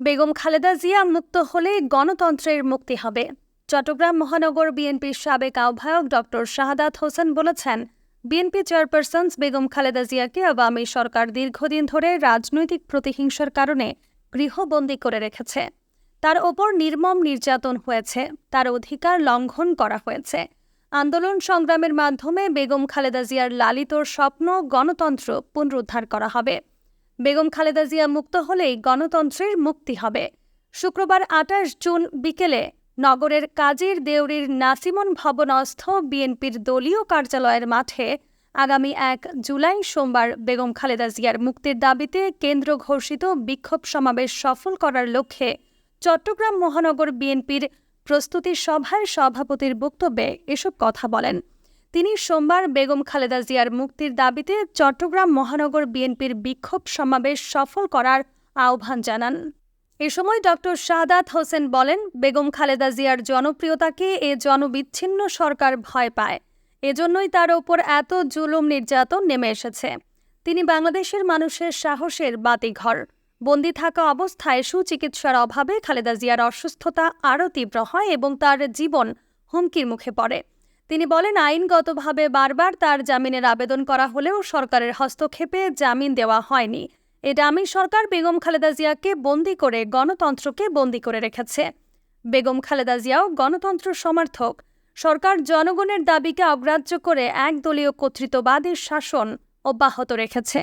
বেগম খালেদা জিয়া মুক্ত হলে গণতন্ত্রের মুক্তি হবে। চট্টগ্রাম মহানগর বিএনপির সাবেক আহ্বায়ক ডক্টর শাহাদাত হোসেন বলেছেন, বিএনপি চেয়ারপারসন বেগম খালেদা জিয়াকে আওয়ামী সরকার দীর্ঘদিন ধরে রাজনৈতিক প্রতিহিংসার কারণে গৃহবন্দী করে রেখেছে। তার ওপর নির্মম নির্যাতন হয়েছে, তার অধিকার লঙ্ঘন করা হয়েছে। আন্দোলন সংগ্রামের মাধ্যমে বেগম খালেদা জিয়ার লালিত স্বপ্ন গণতন্ত্র পুনরুদ্ধার করা হবে। বেগম খালেদা জিয়া মুক্ত হলেই গণতন্ত্রের মুক্তি হবে। শুক্রবার ২৮ জুন বিকেলে নগরের কাজীর দেউরির নাসিমন ভবনস্থ বিএনপির দলীয় কার্যালয়ের মাঠে আগামী ১ জুলাই সোমবার বেগম খালেদা জিয়ার মুক্তির দাবিতে কেন্দ্র ঘোষিত বিক্ষোভ সমাবেশ সফল করার লক্ষ্যে চট্টগ্রাম মহানগর বিএনপির প্রস্তুতি সভায় সভাপতির বক্তব্যে এসব কথা বলেন। তিনি সোমবার বেগম খালেদা জিয়ার মুক্তির দাবিতে চট্টগ্রাম মহানগর বিএনপির বিক্ষোভ সমাবেশ সফল করার আহ্বান জানান। এ সময় ডক্টর শাহাদাত হোসেন বলেন, বেগম খালেদা জিয়ার জনপ্রিয়তাকে এ জনবিচ্ছিন্ন সরকার ভয় পায়। এজন্যই তার ওপর এত জুলুম নির্যাতন নেমে এসেছে। তিনি বাংলাদেশের মানুষের সাহসের বাতিঘর। বন্দী থাকা অবস্থায় সুচিকিৎসার অভাবে খালেদা জিয়ার অসুস্থতা আরও তীব্র হয় এবং তার জীবন হুমকির মুখে পড়ে। তিনি বলেন, আইনগতভাবে বারবার তার জামিনের আবেদন করা হলেও সরকারের হস্তক্ষেপে জামিন দেওয়া হয়নি। এ ডামি সরকার বেগম খালেদা জিয়াকে বন্দী করে গণতন্ত্রকে বন্দী করে রেখেছে। বেগম খালেদা জিয়াও গণতন্ত্র সমর্থক। সরকার জনগণের দাবিকে অগ্রাহ্য করে একদলীয় কর্তৃত্ববাদী শাসন অব্যাহত রেখেছে।